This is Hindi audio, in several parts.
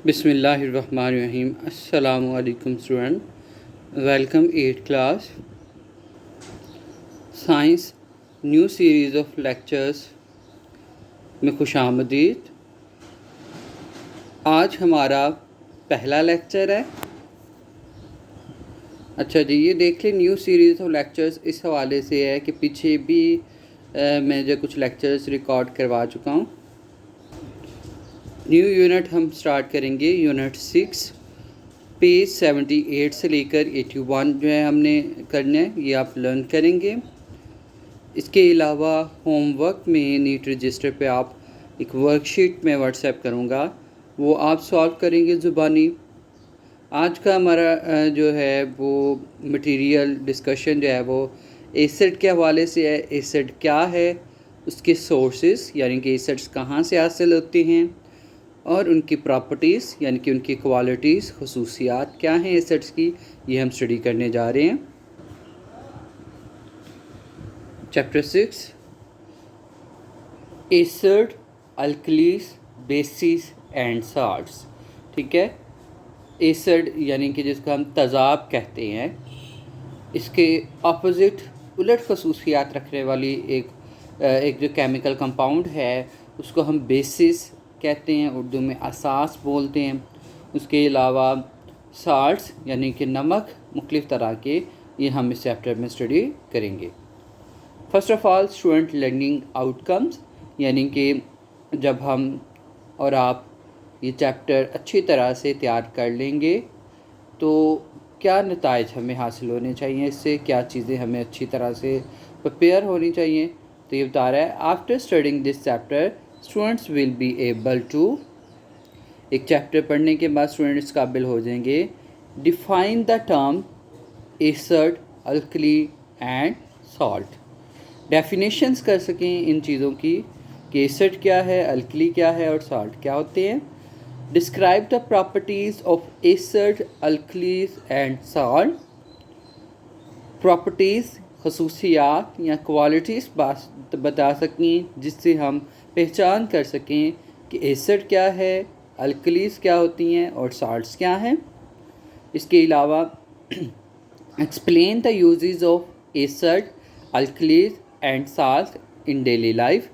बिस्मिल्लाहिर्रहमानिर्रहीम। अस्सलामु अलैकुम student, welcome 8th class science new series of lectures में खुशामदीद। आज हमारा पहला लेक्चर है। अच्छा जी, ये देख लें, न्यू सीरीज़ ऑफ लेक्चर्स इस हवाले से है कि पीछे भी मैं जो कुछ लेक्चर्स रिकॉर्ड करवा चुका हूँ। न्यू यूनिट हम स्टार्ट करेंगे, यूनिट 6 पेज 78 से लेकर 81 जो है हमने करना है, ये आप लर्न करेंगे। इसके अलावा होमवर्क में नीट रजिस्टर पे आप एक वर्कशीट में व्हाट्सएप करूँगा, वो आप सॉल्व करेंगे ज़ुबानी। आज का हमारा जो है वो मटेरियल डिस्कशन जो है वो एसिड के हवाले से है। एसिड क्या है, उसके सोर्सेस यानी कि एसिड्स कहाँ से हासिल होते हैं और उनकी प्रॉपर्टीज़ यानी कि उनकी क्वालिटीज़ खसूसियात क्या हैं एसिड्स की, ये हम स्टडी करने जा रहे हैं। Chapter 6 acid, alkalis, basis and salts. ठीक है, एसिड यानी कि जिसको हम तेज़ाब कहते हैं, इसके ऑपोजिट उलट खसूसियात रखने वाली एक जो केमिकल कंपाउंड है उसको हम बेसिस कहते हैं, उर्दू में असास बोलते हैं। उसके अलावा साल्ट्स यानी कि नमक मुख्तलिफ़ तरह के, ये हम इस चैप्टर में स्टडी करेंगे। First of all student learning outcomes, यानी कि जब हम और आप ये चैप्टर अच्छी तरह से तैयार कर लेंगे तो क्या नताइज हमें हासिल होने चाहिए, इससे क्या चीज़ें हमें अच्छी तरह से प्रिपेयर होनी चाहिए। तो ये बता रहा है, after studying this chapter students will be able to, एक चैप्टर पढ़ने के बाद स्टूडेंट इस काबिल हो जाएंगे, define the term acid, alkali and salt. Definitions कर सकें इन चीज़ों की कि एसिड क्या है, अल्कली क्या है और सॉल्ट क्या होते हैं। Describe the properties of acid, alkalis and salt. Properties खसूसियात या क्वालिटीज़ बता सकें जिससे हम पहचान कर सकें कि एसिड क्या है, अल्कलीज क्या होती हैं और सॉल्ट्स क्या हैं। इसके अलावा explain the uses of acid, alkalis and salt in daily life.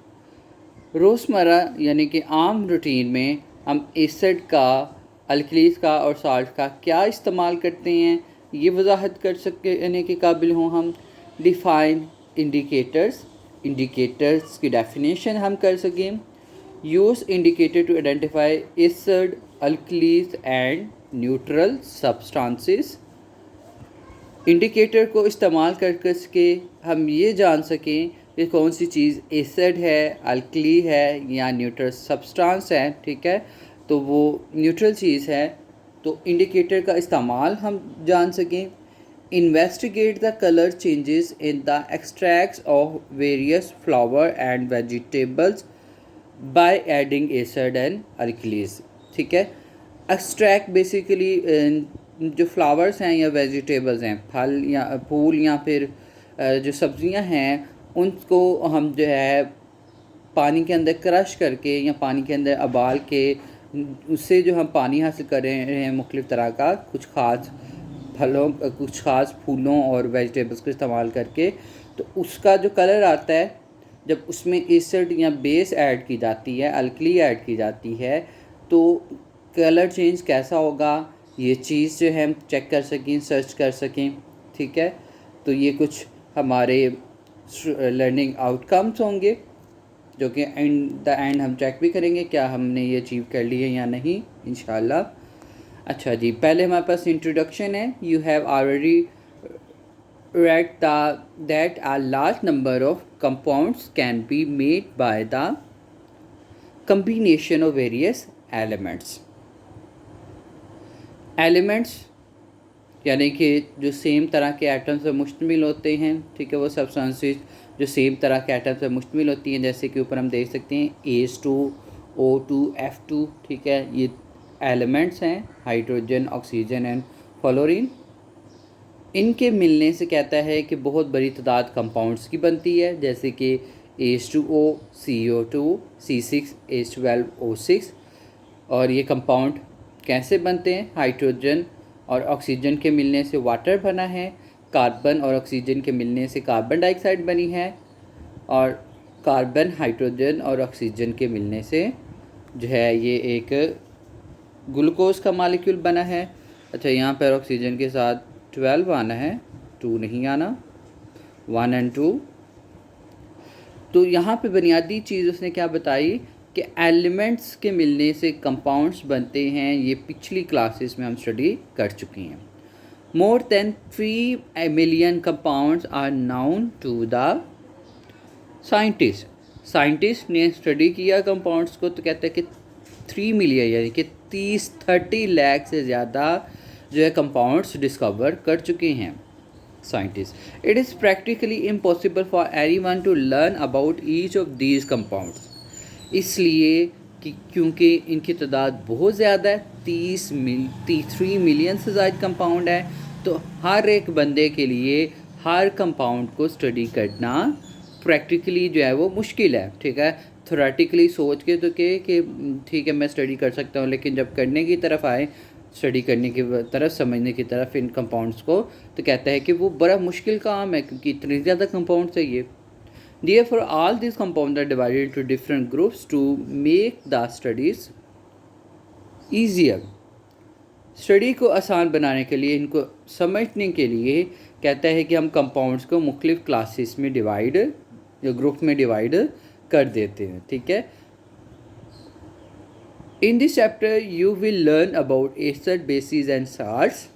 रोज़मर्रा यानी कि आम रूटीन में हम एसिड का, अल्कलीज का और सॉल्ट का क्या इस्तेमाल करते हैं, ये वजाहत कर सकने के काबिल हों हम। डिफ़ाइन इंडिकेटर्स, इंडिकेटर्स की डेफिनेशन हम कर सकें। Use indicator to identify acid, alkalis and neutral substances. Indicator को इस्तेमाल कर सके हम ये जान सकें कि कौन सी चीज़ एसिड है, अल्कली है या न्यूट्रल सब्सटेंस है। ठीक है, तो वो न्यूट्रल चीज़ है, तो इंडिकेटर का इस्तेमाल हम जान सकें। Investigate the colour changes in the extracts of various flower and vegetables by adding acid and alkalis. ठीक है, एक्सट्रैक्ट बेसिकली जो फ्लावर्स हैं या वेजिटेबल्स हैं, फल या फूल या फिर जो सब्ज़ियां हैं, उनको हम जो है पानी के अंदर क्रश करके या पानी के अंदर उबाल के उससे जो हम पानी हासिल कर रहे हैं मुख्तलिफ़ तरह का, कुछ ख़ास फलों, कुछ ख़ास फूलों और वेजिटेबल्स को इस्तेमाल करके, तो उसका जो कलर आता है जब उसमें एसिड या बेस ऐड की जाती है, अल्कली ऐड की जाती है, तो कलर चेंज कैसा होगा, ये चीज़ जो है हम चेक कर सकें, सर्च कर सकें। ठीक है, तो ये कुछ हमारे लर्निंग आउटकम्स होंगे जो कि इन द एंड हम चेक भी करेंगे क्या हमने ये अचीव कर लिए या नहीं, इंशाल्लाह। अच्छा जी, पहले हमारे पास इंट्रोडक्शन है। You have already read that a large number of compounds can be made by the combination of various elements. Elements यानी कि जो सेम तरह के एटम से मुश्तमिल होते हैं। ठीक है, वो सब्सटेंसेस जो सेम तरह के एटम से मुश्तमिल होती हैं, जैसे कि ऊपर हम देख सकते हैं H2, O2, F2। ठीक है, ये एलिमेंट्स हैं, हाइड्रोजन, ऑक्सीजन एंड फ्लोरीन। इनके मिलने से कहता है कि बहुत बड़ी तादाद कंपाउंड्स की बनती है, जैसे कि H2O, CO2, C6H12O6। और ये कंपाउंड कैसे बनते हैं? हाइड्रोजन और ऑक्सीजन के मिलने से वाटर बना है, कार्बन और ऑक्सीजन के मिलने से कार्बन डाइऑक्साइड बनी है, और कार्बन, हाइड्रोजन और ऑक्सीजन के मिलने से जो है ये एक ग्लूकोज का मॉलिक्यूल बना है। अच्छा, यहाँ पर ऑक्सीजन के साथ 12 आना है, 2 नहीं आना, 1 और 2। तो यहाँ पे बुनियादी चीज़ उसने क्या बताई कि एलिमेंट्स के मिलने से कंपाउंड्स बनते हैं। ये पिछली क्लासेस में हम स्टडी कर चुके हैं। More than 3 million compounds are known to the scientist ने स्टडी किया कंपाउंड्स को, तो कहते हैं कि 3 मिलियन यानी कि 30 लाख से ज़्यादा जो है कंपाउंड्स डिस्कवर कर चुके हैं scientist. It is practically impossible for anyone to learn about each of these compounds, इसलिए कि क्योंकि इनकी तादाद बहुत ज़्यादा है, 3 मिलियन से ज़्यादा कंपाउंड है, तो हर एक बंदे के लिए हर कंपाउंड को स्टडी करना प्रैक्टिकली जो है वो मुश्किल है। ठीक है, थोरेटिकली सोच के तो कि ठीक है मैं स्टडी कर सकता हूँ, लेकिन जब करने की तरफ आए, स्टडी करने की तरफ, समझने की तरफ इन कंपाउंड्स को, तो कहता है कि वो बड़ा मुश्किल काम है क्योंकि इतने ज़्यादा कंपाउंड्स है ये। Therefore, all these compounds are divided into different groups to make the studies easier. Study को आसान बनाने के लिए, इनको समझने के लिए कहता है कि हम कंपाउंड्स को मुख्तलिफ क्लासेस में डिवाइड या ग्रुप में डिवाइड कर देते हैं। ठीक है, in this chapter you will learn about acid, basis and salts.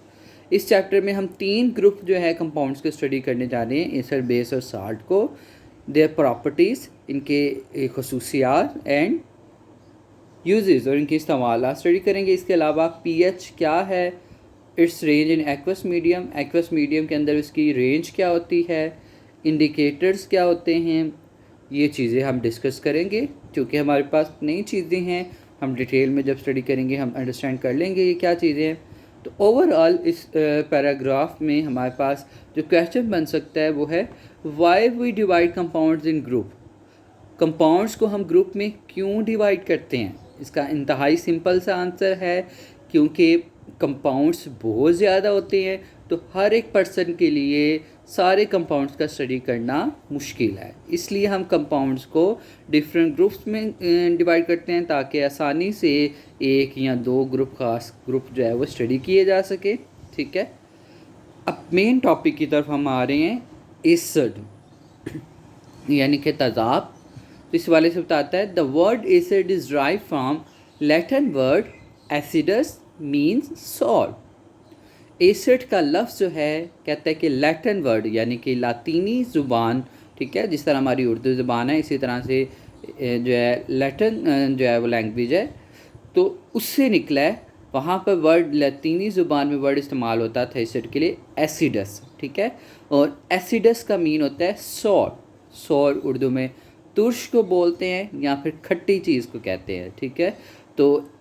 इस चैप्टर में हम 3 ग्रुप जो है कंपाउंड्स को स्टडी करने जा रहे हैं, एसिड, बेस और साल्ट को, देयर प्रॉपर्टीज़, इनके खसूसियात, एंड यूजेस और इनकी इस्तेमाल स्टडी करेंगे। इसके अलावा पीएच क्या है, it's range in aqueous medium, aqueous medium के अंदर इसकी रेंज क्या होती है, इंडिकेटर्स क्या होते हैं, ये चीज़ें हम डिस्कस करेंगे। क्योंकि हमारे पास नई चीज़ें हैं, हम डिटेल में जब स्टडी करेंगे हम अंडरस्टैंड कर लेंगे ये क्या चीज़ें हैं। तो ओवरऑल इस पैराग्राफ में हमारे पास जो क्वेश्चन बन सकता है वो है, why we divide compounds in group. Compounds को हम ग्रुप में क्यों डिवाइड करते हैं? इसका इंतहाई सिंपल सा आंसर है, क्योंकि कंपाउंड्स बहुत ज़्यादा होते हैं, तो हर एक पर्सन के लिए सारे कंपाउंड्स का स्टडी करना मुश्किल है। इसलिए हम कंपाउंड्स को डिफरेंट ग्रुप्स में डिवाइड करते हैं ताकि आसानी से 1 या 2 खास ग्रुप जो है वो स्टडी किए जा सके। ठीक है, अब मेन टॉपिक की तरफ हम आ रहे हैं, एसिड यानी कि तेज़ाब। तो इस वाले से बताता है, the word acid is drive from Latin word acidus means salt. Acid का लफ्ज़ जो है कहता है कि लैटिन वर्ड यानी कि लातीनी ज़ुबान, ठीक है, जिस तरह हमारी उर्दू ज़ुबान है इसी तरह से जो है लैटिन जो है वो लैंग्वेज है, तो उससे निकला है। वहाँ पर वर्ड लातीनी ज़ुबान में वर्ड इस्तेमाल होता था एसिड के लिए एसिडस। ठीक है, और एसिडस का मीन होता है सॉल्ट। सॉल्ट उर्दू में तुर्श को बोलते हैं या फिर खट्टी चीज़ को कहते हैं। ठीक है, तो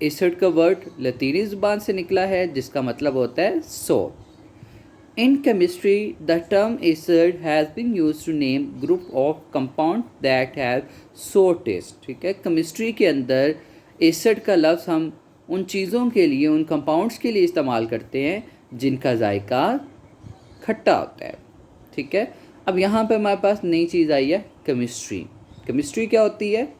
एसिड का वर्ड लतीनी ज़ुबान से निकला है जिसका मतलब होता है salt. In chemistry the term acid has been used to name group of compound that have sour taste. ठीक है, केमिस्ट्री के अंदर एसिड का लफ्ज़ हम उन चीज़ों के लिए, उन कंपाउंड्स के लिए इस्तेमाल करते हैं जिनका जायका खट्टा होता है। ठीक है, अब यहाँ पर हमारे पास नई चीज़ आई है, केमिस्ट्री। केमिस्ट्री क्या होती है?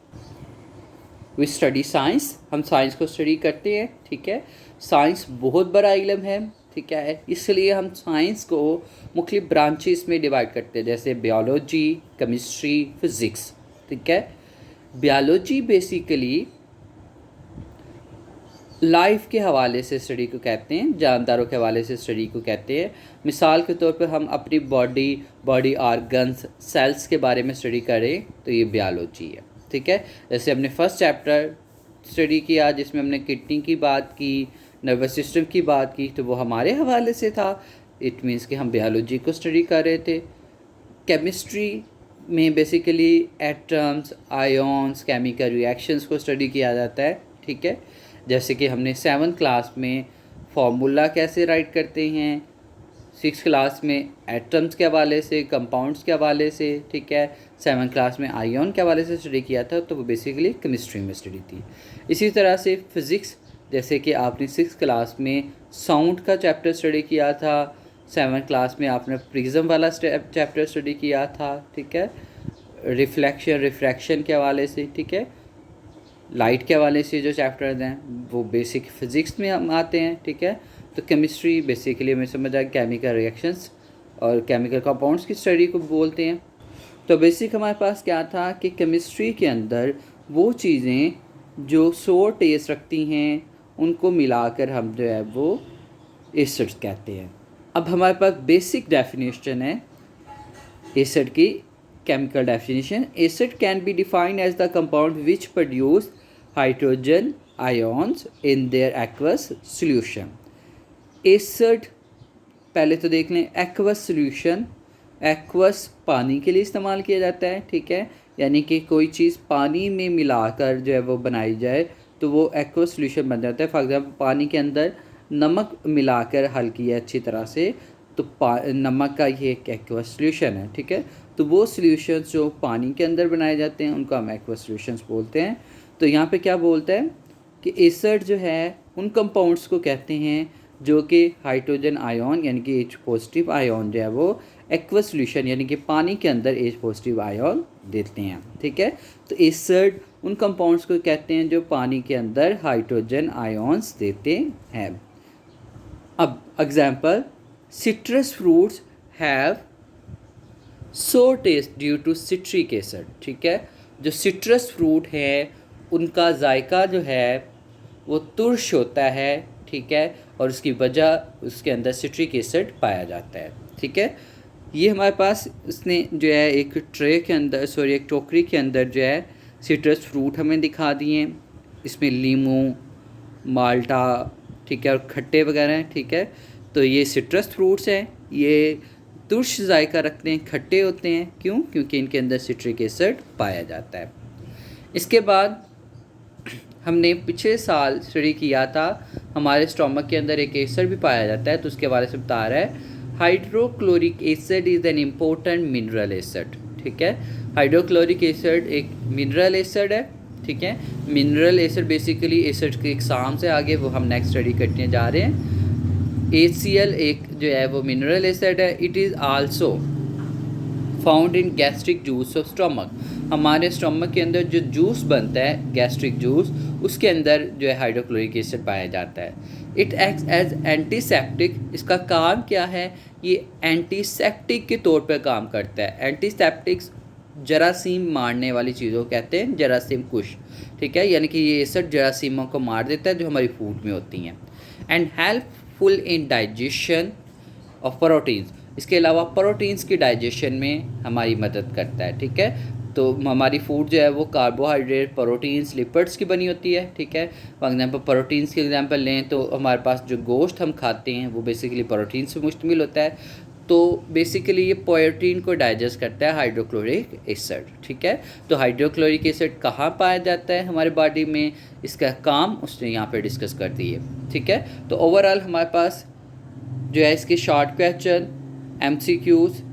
वी स्टडी साइंस, हम साइंस को स्टडी करते हैं। ठीक है, साइंस बहुत बड़ा इल्म है। ठीक है, इसलिए हम साइंस को मुख्तलिफ ब्रांचेस में डिवाइड करते हैं, जैसे बायोलॉजी, केमिस्ट्री, फिज़िक्स। ठीक है, बायोलॉजी बेसिकली लाइफ के हवाले से स्टडी को कहते हैं, जानदारों के हवाले से स्टडी को कहते हैं। मिसाल के तौर पर हम अपनी बॉडी ऑर्गन्स, सेल्स के बारे में स्टडी करें तो ये बायोलॉजी है। ठीक है, जैसे हमने फर्स्ट चैप्टर स्टडी किया जिसमें हमने किडनी की बात की, नर्वस सिस्टम की बात की, तो वो हमारे हवाले से था। इट मीन्स कि हम बायोलॉजी को स्टडी कर रहे थे। केमिस्ट्री में basically atoms, ions, chemical reactions को स्टडी किया जाता है। ठीक है, जैसे कि हमने 7th क्लास में फार्मूला कैसे राइट करते हैं, 6th क्लास में एटम्स के हवाले से, कंपाउंड्स के हवाले से। ठीक है, 7th क्लास में आयोन के हवाले से स्टडी किया था, तो वो बेसिकली केमिस्ट्री में स्टडी थी। इसी तरह से फ़िज़िक्स, जैसे कि आपने 6th क्लास में साउंड का चैप्टर स्टडी किया था, 7th क्लास में आपने प्रिज्म वाला चैप्टर स्टडी किया था, ठीक है, रिफ्लेक्शन रिफ्रैक्शन के हवाले से, ठीक है, लाइट के हवाले से जो चैप्टर्स हैं वो बेसिक फिज़िक्स में हम आते हैं, ठीक है। तो केमिस्ट्री बेसिकली हमें समझ आया केमिकल रिएक्शंस और केमिकल कंपाउंड्स की स्टडी को बोलते हैं। तो बेसिक हमारे पास क्या था कि केमिस्ट्री के अंदर वो चीज़ें जो सोर टेस्ट रखती हैं उनको मिलाकर हम जो है वो एसिड्स कहते हैं। अब हमारे पास बेसिक डेफिनेशन है एसिड की, chemical definition. Acid can be defined as the compound which produce hydrogen ions in their aqueous solution. Acid पहले तो देख लें, aqueous solution, aqueous पानी के लिए इस्तेमाल किया जाता है, ठीक है, यानी कि कोई चीज़ पानी में मिलाकर जो है वो बनाई जाए तो वो aqueous solution बन जाता है। फॉर एग्जाम्पल पानी के अंदर नमक मिलाकर हल किया अच्छी तरह से तो नमक का ये एक एक्वस सॉल्यूशन है, ठीक है। तो वो सॉल्यूशंस जो पानी के अंदर बनाए जाते हैं उनको हम एक्वस सॉल्यूशंस बोलते हैं। तो यहाँ पे क्या बोलता है कि एसिड जो है उन कंपाउंड्स को कहते हैं जो कि हाइड्रोजन आयन यानी कि H पॉजिटिव आयन जो है वो एक्वस सॉल्यूशन यानी कि पानी के अंदर H पॉजिटिव आयन देते हैं, ठीक है। तो एसिड उन कंपाउंड्स को कहते हैं जो पानी के अंदर हाइड्रोजन आयन्स देते हैं। अब example, citrus fruits have sour taste due to citric acid, ठीक है। जो सिट्रस फ्रूट है उनका जायका जो है वो तुर्श होता है, ठीक है, और उसकी वजह उसके अंदर सिट्रिक एसिड पाया जाता है, ठीक है। ये हमारे पास उसने जो है एक ट्रे के अंदर एक टोकरी के अंदर जो है सिट्रस फ्रूट हमें दिखा दिए, इसमें लीमू, माल्टा, ठीक है, और खट्टे वगैरह हैं, ठीक है। तो ये सिट्रस फ्रूट्स हैं, ये तुर्श जायका रखते हैं, खट्टे होते हैं, क्यों? क्योंकि इनके अंदर सिट्रिक एसिड पाया जाता है। इसके बाद हमने पिछले साल स्टडी किया था, हमारे स्टोमक के अंदर एक एसिड भी पाया जाता है, तो उसके बारे में बता रहा है hydrochloric acid is an important mineral acid, ठीक है। हाइड्रोक्लोरिक एसिड एक मिनरल एसिड है, ठीक है। मिनरल एसिड बेसिकली एसिड के एग्जाम से आगे वो हम नेक्स्ट स्टडी करने जा रहे हैं। HCl एक जो है वो मिनरल एसिड है। It is also found in gastric juice of stomach. हमारे स्टोमक के अंदर जो जूस बनता है गैस्ट्रिक जूस, उसके अंदर जो है हाइड्रोक्लोरिक एसिड पाया जाता है। It acts as antiseptic. इसका काम क्या है? ये एंटीसेप्टिक के तौर पर काम करता है। एंटीसेप्टिक्स जरासीम मारने वाली चीज़ों को कहते हैं, जरासीम कुश, ठीक है, यानी कि ये एसिड जरासीमों को मार देता है जो हमारी फूड में होती हैं। And helpful in digestion of proteins. इसके अलावा प्रोटीन्स की डाइजेशन में हमारी मदद करता है, ठीक है। तो हमारी फूड जो है वो कार्बोहाइड्रेट, प्रोटीन्स, लिपिड्स की बनी होती है, ठीक है। फॉर एग्जांपल प्रोटीन्स की एग्जांपल लें तो हमारे पास जो गोश्त हम खाते हैं वो बेसिकली प्रोटीन से मुश्तमिल होता है। तो बेसिकली ये प्रोटीन को डाइजेस्ट करता है हाइड्रोक्लोरिक एसिड, ठीक है। तो हाइड्रोक्लोरिक एसिड कहाँ पाया जाता है हमारे बॉडी में, इसका काम उसने यहाँ पे डिस्कस कर दी है, ठीक है। तो ओवरऑल हमारे पास जो है इसके शॉर्ट क्वेश्चन, MCQs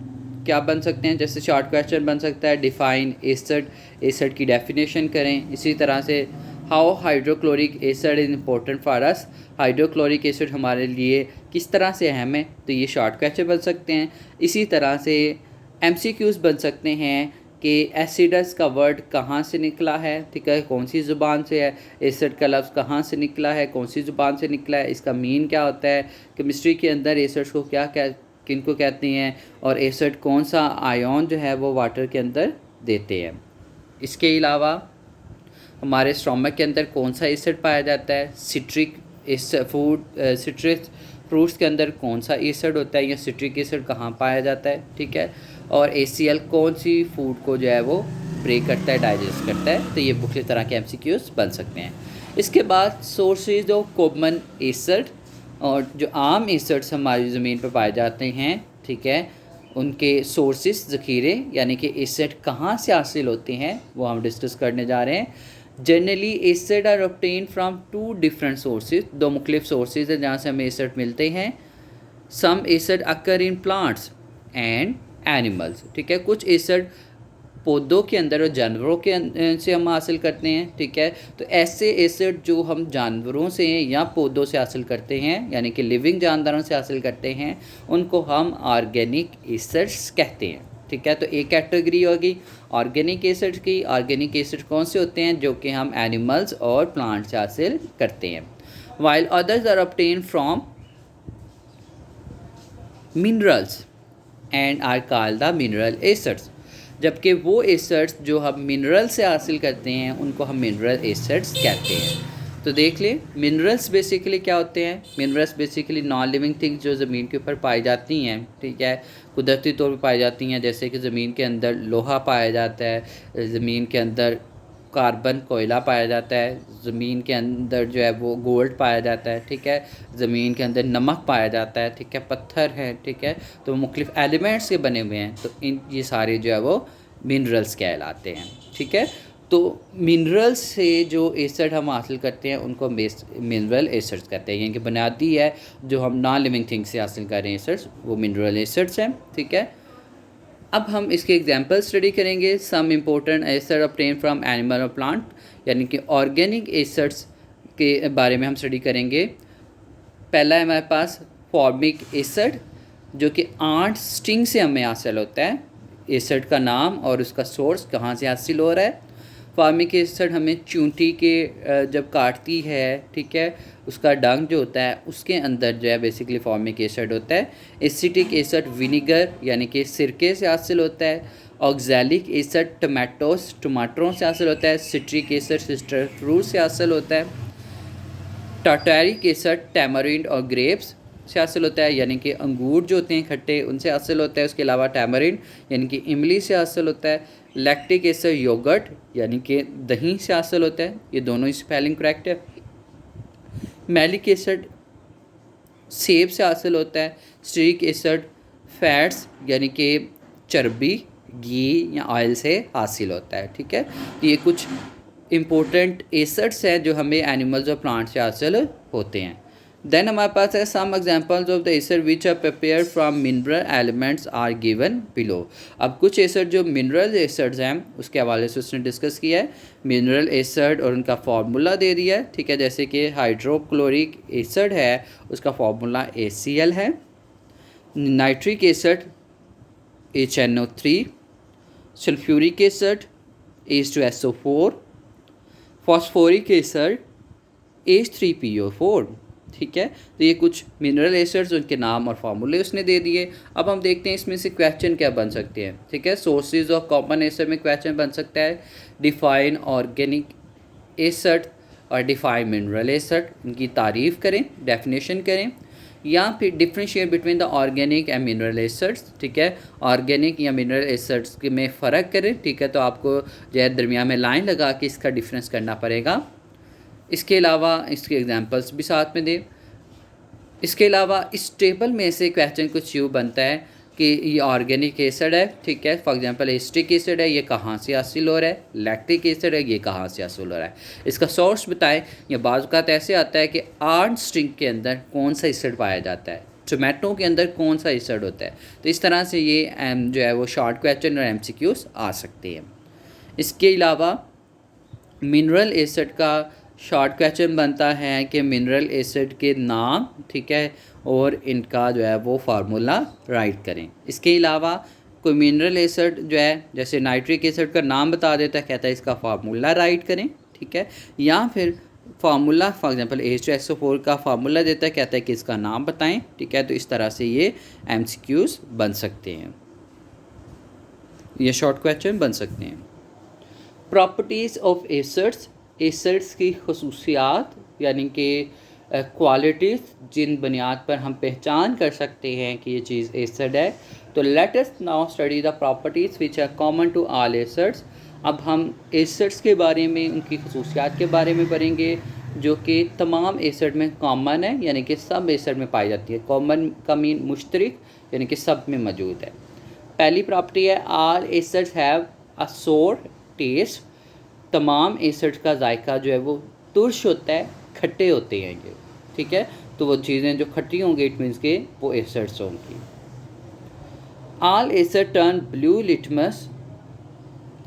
क्या बन सकते हैं। जैसे शॉर्ट क्वेश्चन बन सकता है डिफाइन एसिड, एसिड की डेफिनेशन करें। इसी तरह से how hydrochloric acid is important for us, hydrochloric acid हमारे लिए किस तरह से अहम है, तो ये शॉर्ट क्वेश्चन बन सकते हैं। इसी तरह से MCQs बन सकते हैं कि एसिडस का वर्ड कहाँ से निकला है, ठीक है, कौन सी ज़ुबान से है, एसिड का लफ्ज़ कहाँ से निकला है, कौन सी ज़ुबान से निकला है, इसका मीन क्या होता है, केमिस्ट्री के अंदर एसिड्स को किनको कहते हैं, और एसिड कौन सा आयन जो है वो वाटर के अंदर देते हैं। इसके अलावा हमारे स्टोमक के अंदर कौन सा एसिड पाया जाता है, सिट्रिक सिट्रस फ्रूट्स के अंदर कौन सा एसिड होता है या सिट्रिक एसिड कहाँ पाया जाता है, ठीक है, और HCl कौन सी फूड को जो है वो ब्रेक करता है, डाइजेस्ट करता है। तो ये मुख्तलिफ तरह के MCQs बन सकते हैं। इसके बाद सोर्सेज ऑफ कॉमन एसिड, और जो आम एसिड्स हमारी ज़मीन पर पाए जाते हैं, ठीक है, उनके सोर्सेस, ज़ख़ीरे, यानी कि एसिड कहाँ से हासिल होते हैं वो हम डिस्कस करने जा रहे हैं। Generally acid are obtain from 2 different sources. 2 मुख्तलिफ सोर्सेज हैं जहाँ से हमें एसिड मिलते हैं। Some acid occur in plants and animals, ठीक है। कुछ एसिड पौधों के अंदर और जानवरों के से हम हासिल करते हैं, ठीक है। तो ऐसे एसिड जो हम जानवरों से या पौधों से हासिल करते हैं, यानी कि लिविंग जानदारों से हासिल करते हैं, उनको हम ऑर्गेनिक एसिड्स कहते हैं, ठीक है। तो एक कैटेगरी होगी ऑर्गेनिक एसिड की। ऑर्गेनिक एसिड कौन से होते हैं? जो कि हम एनिमल्स और प्लांट से हासिल करते हैं। While others are obtain from minerals and are called the mineral acids. जबकि वो एसिड्स जो हम मिनरल से हासिल करते हैं उनको हम मिनरल एसिड्स कहते हैं। तो देख लें, मिनरल्स बेसिकली क्या होते हैं? Minerals basically non living things जो ज़मीन के ऊपर पाई जाती हैं, ठीक है, कुदरती तौर पर पाई जाती हैं। जैसे कि ज़मीन के अंदर लोहा पाया जाता है, ज़मीन के अंदर कार्बन कोयला पाया जाता है, ज़मीन के अंदर जो है वो गोल्ड पाया जाता है, ठीक है, ज़मीन के अंदर नमक पाया जाता है, ठीक है, पत्थर है, ठीक है। तो मुख्तलिफ एलिमेंट्स के बने हुए हैं, तो ये सारे जो है वो मिनरल्स कहलाते हैं, ठीक है। तो मिनरल्स से जो एसिड हम हासिल करते हैं उनको मिनरल एसिड्स कहते हैं। यानी कि बुनियादी है जो हम नॉन लिविंग थिंग से हासिल कर रहे हैं एसिड्स, वो मिनरल एसिड्स हैं, ठीक है। अब हम इसके एग्जांपल स्टडी करेंगे। Some important acid obtain from animal और प्लांट, यानी कि ऑर्गेनिक एसिड्स के बारे में हम स्टडी करेंगे। पहला है हमारे पास फॉर्मिक एसिड, जो कि आंट स्टिंग से हमें हासिल होता है। एसिड का नाम और उसका सोर्स कहाँ से हासिल हो रहा है। फॉर्मिक एसिड हमें चूंटी के जब काटती है, ठीक है, उसका डंग जो होता है उसके अंदर जो है बेसिकली फॉर्मिक एसिड होता है। एसिटिक एसिड विनीगर यानी कि सिरके से हासिल होता है। ऑक्सैलिक एसिड टमाटरों से हासिल होता है। सिट्रिक एसिड सिस्टर फ्रूट से हासिल होता है। टार्टारिक एसिड टैमरिंड और ग्रेप्स से हासिल होता है, यानी कि अंगूर जो होते हैं खट्टे उनसे हासिल होता है। उसके अलावा टैमरिंड यानी कि इमली से हासिल होता है। लैक्टिक एसिड योगर्ट यानी कि दही से हासिल होता है। ये दोनों ही स्पेलिंग करेक्ट है। मैलिक एसिड सेब से हासिल होता है। स्टीरिक एसिड फैट्स यानी कि चर्बी, घी या ऑयल से हासिल होता है, ठीक है। तो ये कुछ इम्पोर्टेंट एसिड्स हैं जो हमें एनिमल्स और प्लांट से हासिल होते हैं। देन हमारे पास है some examples of the acid which are prepared from mineral elements are given below. अब कुछ एसिड जो मिनरल एसिड्स हैं उसके हवाले से उसने डिस्कस किया है। मिनरल एसिड और उनका फार्मूला दे दिया है, ठीक है। जैसे कि हाइड्रोक्लोरिक एसिड है, उसका फार्मूला HCl है। Nitric acid HNO3, sulphuric acid H2SO4, phosphoric acid H3PO4, ठीक है। तो ये कुछ मिनरल एसिड्स उनके नाम और फार्मूले उसने दे दिए। अब हम देखते हैं इसमें से क्वेश्चन क्या बन सकते हैं, ठीक है। सोर्सेज ऑफ कॉमन एसिड में क्वेश्चन बन सकता है डिफाइन ऑर्गेनिक एसिड और डिफाइन मिनरल एसिड, इनकी तारीफ़ करें, डेफिनेशन करें, या फिर differentiate between the organic and mineral acids, ठीक है। ऑर्गेनिक या मिनरल एसिड्स में फ़र्क करें, ठीक है। तो आपको जो है दरमियान में लाइन लगा के इसका डिफरेंस करना पड़ेगा। इसके अलावा इसके एग्जांपल्स भी साथ में दें। इसके अलावा इस टेबल में से क्वेश्चन कुछ यूँ बनता है कि ये ऑर्गेनिक एसिड है, ठीक है। फॉर एग्जांपल एसिटिक एसिड है, ये कहाँ से हासिल हो रहा है। लैक्टिक एसिड है, ये कहाँ से हासिल हो रहा है। इसका सोर्स बताएं। या बाज़ औक़ात ऐसे आता है कि आर्ट स्ट्रिंग के अंदर कौन सा एसिड पाया जाता है, टोमेटो के अंदर कौन सा एसिड होता है। तो इस तरह से ये जो है वो शॉर्ट क्वेश्चन और MCQs आ सकते हैं। इसके अलावा मिनरल एसिड का शॉर्ट क्वेश्चन बनता है कि मिनरल एसिड के नाम, ठीक है, और इनका जो है वो फार्मूला राइट करें। इसके अलावा कोई मिनरल एसिड जो है जैसे नाइट्रिक एसिड का नाम बता देता है, कहता है इसका फार्मूला राइट करें, ठीक है। या फिर फार्मूला फॉर एग्जांपल H2SO4 का फार्मूला देता है, कहता है कि इसका नाम बताएं, ठीक है। तो इस तरह से ये MCQs बन सकते हैं, ये शॉर्ट क्वेश्चन बन सकते हैं। प्रॉपर्टीज़ ऑफ एसिड्स, एसिड्स की खसूसियात यानी कि क्वालिटीज़ जिन बुनियाद पर हम पहचान कर सकते हैं कि ये चीज़ एसिड है। तो let us now study the properties which are common to all acids. अब हम एसिड्स के बारे में, उनकी खसूसियात के बारे में पढ़ेंगे जो कि तमाम एसिड में कॉमन है, यानी कि सब एसिड में पाई जाती है। कॉमन का मीन मुश्तरक, यानी कि सब में मौजूद है। पहली प्रॉपर्टी है ऑल एसिड्स हैव अ सोर टेस्ट। तमाम एसिड का जायका जो है वो तुर्श होता है, खट्टे होते हैं ये, ठीक है। तो वो चीज़ें जो खट्टी होंगी इट मीन्स के वो एसिड्स होंगी। All asset turn blue litmus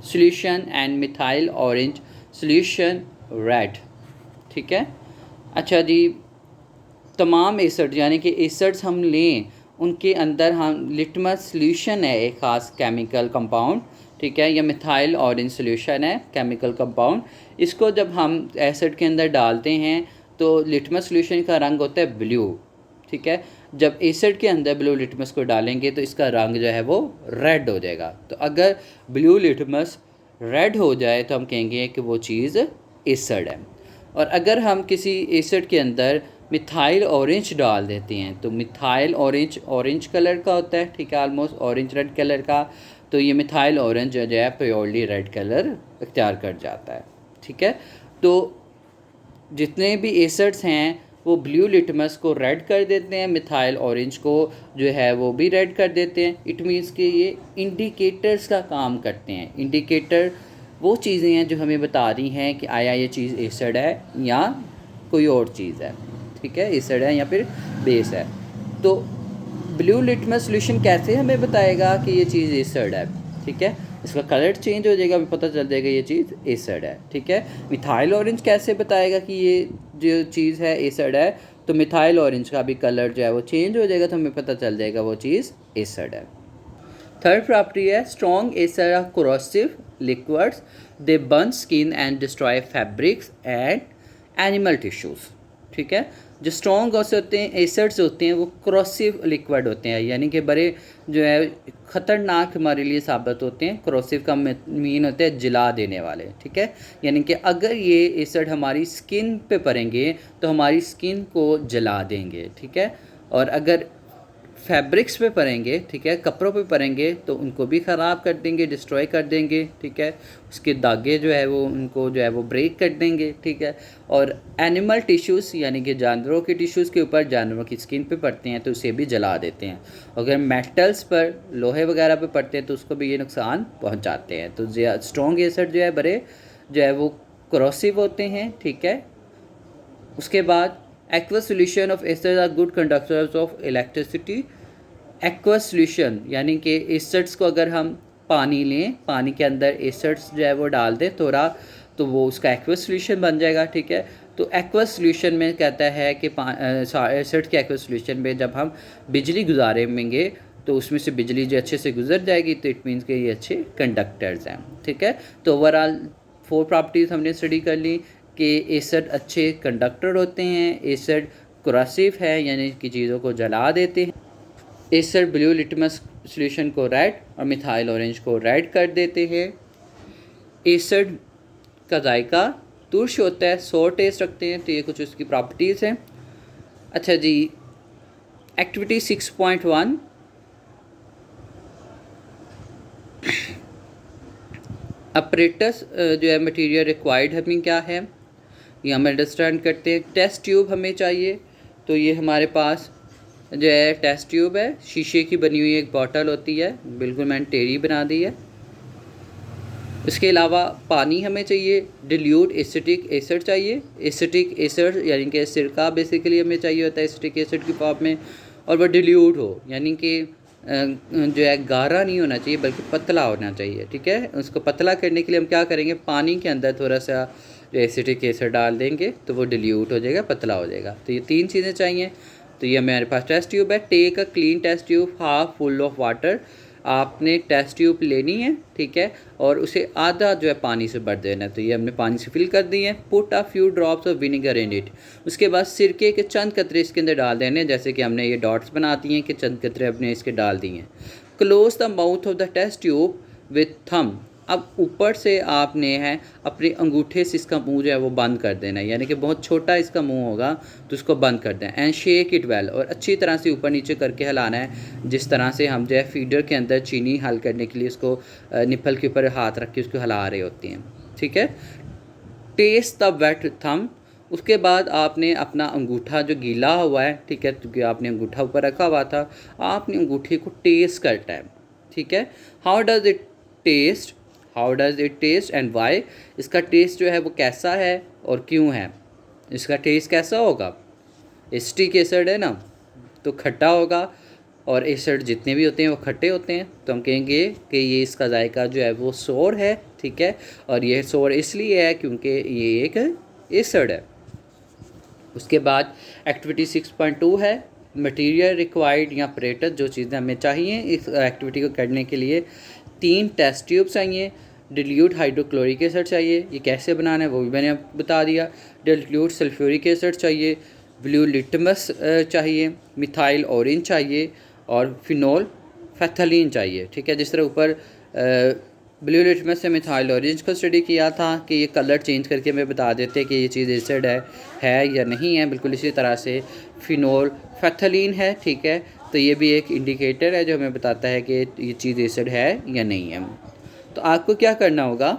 solution and methyl orange solution red. ठीक है। अच्छा जी, तमाम एसिड यानी कि एसिड्स हम लें उनके अंदर हम लिटमस सॉल्यूशन है एक ख़ास केमिकल कंपाउंड, ठीक है, या मिथाइल ऑरेंज सॉल्यूशन है केमिकल कंपाउंड। इसको जब हम एसिड के अंदर डालते हैं तो लिटमस सॉल्यूशन का रंग होता है ब्लू। ठीक है। जब एसिड के अंदर ब्लू लिटमस को डालेंगे तो इसका रंग जो है वो रेड हो जाएगा। तो अगर ब्लू लिटमस रेड हो जाए तो हम कहेंगे कि वो चीज़ एसिड है। और अगर हम किसी एसिड के अंदर मिथाइल ऑरेंज डाल देते हैं तो मिथाइल ऑरेंज कलर का होता है, ठीक है, ऑलमोस्ट ऑरेंज रेड कलर का। तो ये मिथाइल ऑरेंज जो है प्योरली रेड कलर इख्तियार कर जाता है। ठीक है। तो जितने भी एसिड्स हैं वो ब्लू लिटमस को रेड कर देते हैं, मिथाइल ऑरेंज को जो है वो भी रेड कर देते हैं। इट मीन्स कि ये इंडिकेटर्स का काम करते हैं। इंडिकेटर वो चीज़ें हैं जो हमें बता रही हैं कि आया ये चीज़ एसिड है या कोई और चीज़ है। ठीक है, एसिड है या फिर बेस है। तो ब्लू लिटमस सॉल्यूशन कैसे हमें बताएगा कि ये चीज़ एसिड है? ठीक है, इसका कलर चेंज हो जाएगा, हमें पता चल जाएगा ये चीज़ एसिड है। ठीक है। मिथाइल ऑरेंज कैसे बताएगा कि ये जो चीज़ है एसिड है? तो मिथाइल ऑरेंज का भी कलर जो है वो चेंज हो जाएगा, तो हमें पता चल जाएगा वो चीज़ एसिड है। थर्ड प्रॉपर्टी है strong acid are corrosive liquids, they burn skin and destroy fabrics and animal tissues. ठीक है। जो स्ट्रॉन्ग होते हैं एसिड्स होते हैं वो क्रोसिव लिक्विड होते हैं, यानी कि बड़े जो है ख़तरनाक हमारे लिए साबित होते हैं। क्रोसिव का मीन होता है जला देने वाले। ठीक है, यानी कि अगर ये एसिड हमारी स्किन पे पड़ेंगे तो हमारी स्किन को जला देंगे। ठीक है। और अगर फैब्रिक्स पे पड़ेंगे, ठीक है, कपड़ों पे पड़ेंगे तो उनको भी ख़राब कर देंगे, डिस्ट्रॉय कर देंगे। ठीक है, उसके धागे जो है वो उनको जो है वो ब्रेक कर देंगे। ठीक है। और एनिमल टिश्यूज़ यानी कि जानवरों के टिश्यूज़ के ऊपर जानवरों की स्किन पे पड़ते हैं तो उसे भी जला देते हैं। अगर मेटल्स पर लोहे वगैरह पे पड़ते हैं तो उसको भी ये नुकसान पहुँचाते हैं। तो स्ट्रॉन्ग एसिड जो है बड़े जो है वो कोरोसिव होते हैं। ठीक है। उसके बाद aqueous solution of acids are good conductors of electricity। aqueous solution यानी कि एसिड्स को अगर हम पानी लें, पानी के अंदर एसिड्स जो है वो डाल दें थोड़ा, तो वो उसका aqueous solution बन जाएगा। ठीक है। तो aqueous solution में कहता है कि एसिड के aqueous solution में जब हम बिजली गुजारेंगे तो उसमें से बिजली जो अच्छे से गुजर जाएगी, तो इट मीन्स कि ये अच्छे कंडक्टर्स हैं। ठीक है। तो ओवरऑल 4 प्रॉपर्टीज़ हमने स्टडी कर ली कि एसिड अच्छे कंडक्टर होते हैं, एसिड कोरोसिव है यानी कि चीज़ों को जला देते हैं, एसिड ब्लू लिटमस सॉल्यूशन को रेड और मिथाइल ऑरेंज को रेड कर देते हैं, एसिड का जायका तुर्श होता है, सोर टेस्ट रखते हैं। तो ये कुछ उसकी प्रॉपर्टीज़ हैं। अच्छा जी, एक्टिविटी 6.1 अपरेटस जो है मटेरियल रिक्वायर्ड हमें क्या है ये हम अंडरस्टैंड करते हैं। टेस्ट ट्यूब हमें चाहिए, तो ये हमारे पास जो है टेस्ट ट्यूब है, शीशे की बनी हुई एक बॉटल होती है, बिल्कुल मैंने टेढ़ी बना दी है। इसके अलावा पानी हमें चाहिए, डिल्यूट एसिटिक एसिड चाहिए, एसिटिक एसिड यानी कि सिरका बेसिकली हमें चाहिए होता है एसिटिक एसिड की फॉर्म में, और वह डिल्यूट हो यानी कि जो है गाढ़ा नहीं होना चाहिए बल्कि पतला होना चाहिए। ठीक है। उसको पतला करने के लिए हम क्या करेंगे, पानी के अंदर थोड़ा सा जो एसिटिक एसिड डाल देंगे तो वो डिल्यूट हो जाएगा, पतला हो जाएगा। तो ये 3 चीज़ें चाहिए। तो ये हमारे पास टेस्ट ट्यूब है। Take a clean test tube half full of water. आपने टेस्ट ट्यूब लेनी है, ठीक है, और उसे आधा जो है पानी से भर देना है। तो ये हमने पानी से फिल कर दी है। Put a few drops of vinegar in it. उसके बाद सिरके के चंद कतरे इसके अंदर डाल देने, जैसे कि हमने ये डॉट्स बनाती हैं कि चंद कतरे अपने इसके डाल दिए हैं। Close the mouth of the test tube with thumb. अब ऊपर से आपने है अपने अंगूठे से इसका मुंह जो है वो बंद कर देना है, यानी कि बहुत छोटा इसका मुंह होगा तो उसको बंद कर दें। एंड शेक इट वेल, और अच्छी तरह से ऊपर नीचे करके हिलाना है, जिस तरह से हम जो है फीडर के अंदर चीनी हल करने के लिए उसको निप्पल के ऊपर हाथ रख के उसको हिला रहे होते हैं। ठीक है। टेस्ट द वेट थम। उसके बाद आपने अपना अंगूठा जो गीला हुआ है, ठीक है, क्योंकि आपने अंगूठा ऊपर रखा हुआ था, आपने अंगूठे को टेस्ट करना है। ठीक है। How does it taste, how does it taste and why. इसका टेस्ट जो है वो कैसा है और क्यों है। इसका टेस्ट कैसा होगा, एसिटिक एसिड है ना तो खट्टा होगा, और एसिड जितने भी होते हैं वो खट्टे होते हैं, तो हम कहेंगे कि ये इसका जायका जो है वो सोर है। ठीक ठीक है, और ये सोर इसलिए है क्योंकि ये एक एसिड है। उसके बाद एक्टिविटी 6.2 है मटेरियल रिक्वायर्ड या अपरेटस, जो चीज़ें हमें चाहिए इस एक्टिविटी को करने के लिए। 3 टेस्ट ट्यूब चाहिए, डिल्यूट हाइड्रोक्लोरिक एसिड चाहिए, ये कैसे बनाना है वो भी मैंने आपको बता दिया। डिल्यूट सल्फ्यूरिक एसिड चाहिए, ब्लू लिटमस चाहिए, मिथाइल ऑरेंज चाहिए और फिनोल फैथलीन चाहिए, ठीक है। जिस तरह ऊपर ब्लू लिटमस से मिथाइल ऑरेंज को स्टडी किया था कि ये कलर चेंज करके हमें बता देते कि ये चीज़ एसिड है या नहीं है, बिल्कुल इसी तरह से फिनोल फैथलीन है, ठीक है। तो ये भी एक इंडिकेटर है जो हमें बताता है कि ये चीज़ एसिड है या नहीं है। तो आपको क्या करना होगा,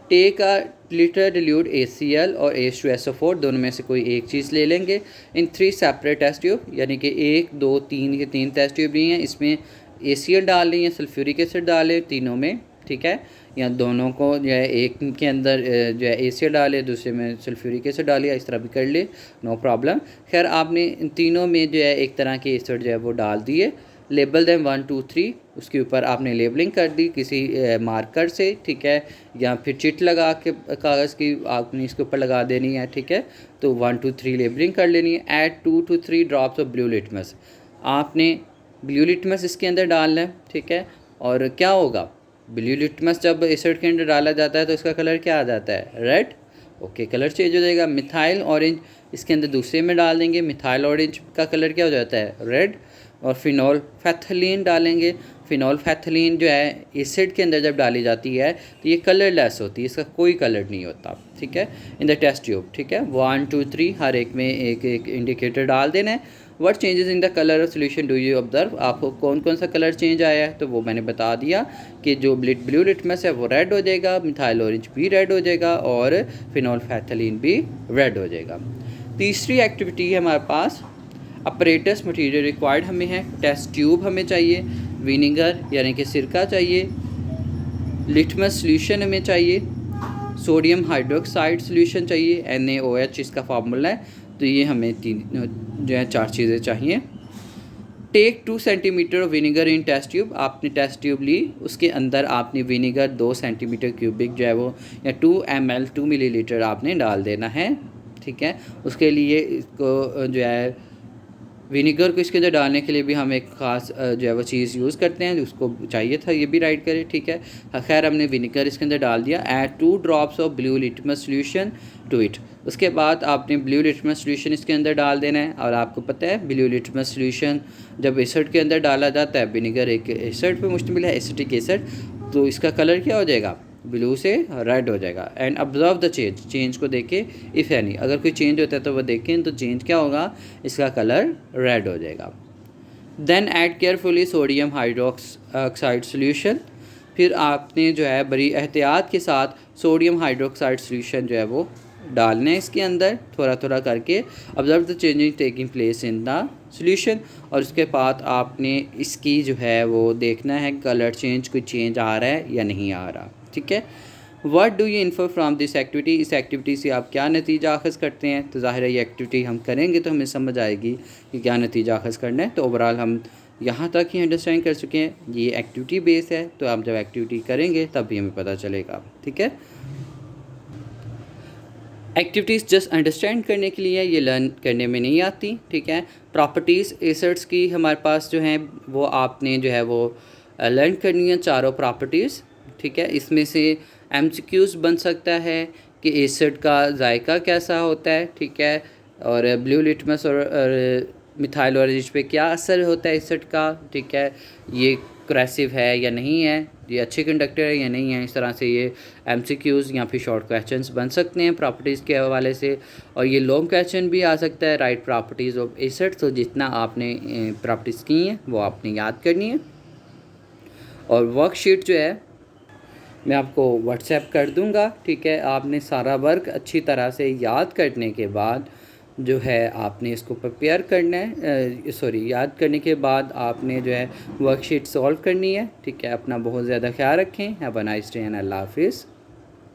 take a litre dilute ACl और H2SO4, दोनों में से कोई एक चीज़ ले लेंगे इन 3 सेपरेट टेस्ट ट्यूब, यानी कि 1, 2, 3 ये 3 टेस्ट ट्यूब नहीं हैं, इसमें ACl डाल लें या सल्फ्यूरिक एसिड डालें तीनों में, ठीक है, या दोनों को जो है एक के अंदर जो है ACl डाले, दूसरे में सल्फ्यूरिक एसिड डालिए, इस तरह भी कर ले, नो प्रॉब्लम। खैर आपने इन तीनों में जो है एक तरह के एसिड जो है वो डाल दिए, लेबल देम 1, 2, 3, उसके ऊपर आपने लेबलिंग कर दी किसी मार्कर से, ठीक है, या फिर चिट लगा के कागज़ की आपने इसके ऊपर लगा देनी है, ठीक है। तो 1, 2, 3 लेबलिंग कर लेनी है। Add 2 to 3 drops of blue litmus, आपने ब्लू लिटमस इसके अंदर डालना है, ठीक है। और क्या होगा, ब्लू लिटमस जब एसिड के अंदर डाला जाता है तो इसका कलर क्या आ जाता है, रेड, ओके, कलर चेंज हो जाएगा। मिथाइल ऑरेंज इसके अंदर दूसरे में डाल देंगे, मिथाइल ऑरेंज का कलर क्या हो जाता है, रेड। और फिनोल फैथलीन डालेंगे, फिनोल फैथलीन जो है एसिड के अंदर जब डाली जाती है तो ये कलरलेस होती है, इसका कोई कलर नहीं होता, ठीक है, इन द टेस्ट ट्यूब, ठीक है। 1, 2, 3 हर एक में एक एक इंडिकेटर डाल देना है। What changes in the colour of solution do you observe, आपको कौन कौन सा कलर चेंज आया है, तो वो मैंने बता दिया कि जो ब्लू लिटमस है वो रेड हो जाएगा, मिथाइल ऑरेंज भी रेड हो जाएगा और फिनोल फैथलीन भी रेड हो जाएगा। तीसरी एक्टिविटी है हमारे पास अपरेटस मटेरियल रिक्वायर्ड हमें है, टेस्ट ट्यूब हमें चाहिए, विनीगर यानी कि सिरका चाहिए, लिटमस सॉल्यूशन हमें चाहिए, सोडियम हाइड्रोक्साइड सॉल्यूशन चाहिए, NaOH इसका फार्मूला है। तो ये हमें तीन जो है 4 चीज़ें चाहिए। Take 2 centimetre of vinegar in test tube, आपने टेस्ट ट्यूब ली, उसके अंदर आपने विनीगर 2 सेंटीमीटर क्यूबिक जो है वो या 2 ml 2 मिलीलीटर आपने डाल देना है, ठीक है। उसके लिए इसको जो है विनीगर को इसके अंदर डालने के लिए भी हम एक ख़ास जो है वो चीज़ यूज़ करते हैं, उसको चाहिए था, ये भी राइट करें, ठीक है। खैर हमने विनीगर इसके अंदर डाल दिया। Add 2 drops of blue litmus solution to it, उसके बाद आपने ब्लू लिटमस सॉल्यूशन इसके अंदर डाल देना है। और आपको पता है ब्लू लिटमस सॉल्यूशन जब एसिड के अंदर डाला जाता है, विनीगर एक एसिड पर मुश्तमिल है, एसिटिक एसिड, तो इसका कलर क्या हो जाएगा, ब्लू से रेड हो जाएगा। एंड ऑब्जर्व द चेंज को देखें, इफ़ एनी, अगर कोई चेंज होता है तो वो देखें, तो चेंज क्या होगा, इसका कलर रेड हो जाएगा। Then add carefully sodium hydroxide solution, फिर आपने जो है बड़ी एहतियात के साथ सोडियम हाइड्रोक्साइड सॉल्यूशन जो है वो डालना है इसके अंदर थोड़ा थोड़ा करके। Observe the changing taking place in the solution, और उसके बाद आपने इसकी जो है वो देखना है कलर चेंज, कोई चेंज आ रहा है या नहीं आ रहा, ठीक है। What do you infer from this activity, इस एक्टिविटी से आप क्या नतीजा अखज़ करते हैं, तो ज़ाहिर है ये एक्टिविटी हम करेंगे तो हमें समझ आएगी कि क्या नतीजा अखज़ करना है। तो ओवरऑल हम यहाँ तक ही अंडरस्टैंड कर चुके हैं, ये एक्टिविटी बेस है, तो आप जब एक्टिविटी करेंगे तब भी हमें पता चलेगा, ठीक है। एक्टिविटीज़ जस्ट अंडरस्टैंड करने के लिए, ये लर्न करने में नहीं आती, ठीक है। प्रॉपर्टीज़ एसिड्स की हमारे पास जो हैं वो आपने जो है वो लर्न करनी है, चारों प्रॉपर्टीज़, ठीक है। इसमें से MCQs बन सकता है कि एसिड का जायका कैसा होता है, ठीक है, और ब्लू लिटमस और मिथाइल ऑरेंज पे क्या असर होता है एसिड का, ठीक है, ये क्रेसिव है या नहीं है, ये अच्छे कंडक्टर है या नहीं है, इस तरह से ये MCQs या फिर शॉर्ट क्वेश्चंस बन सकते हैं प्रॉपर्टीज़ के हवाले से। और ये लॉन्ग क्वेश्चन भी आ सकता है, राइट प्रॉपर्टीज़ ऑफ एसिड, तो जितना आपने प्रॉपर्टीज़ की हैं वो आपने याद करनी है। और वर्कशीट जो है मैं आपको व्हाट्सएप कर दूंगा, ठीक है। आपने सारा वर्क अच्छी तरह से याद करने के बाद जो है आपने इसको प्रिपेयर करना है, याद करने के बाद आपने जो है वर्कशीट सॉल्व करनी है, ठीक है। अपना बहुत ज़्यादा ख्याल रखें। Have a nice day and Allah हाफिज़।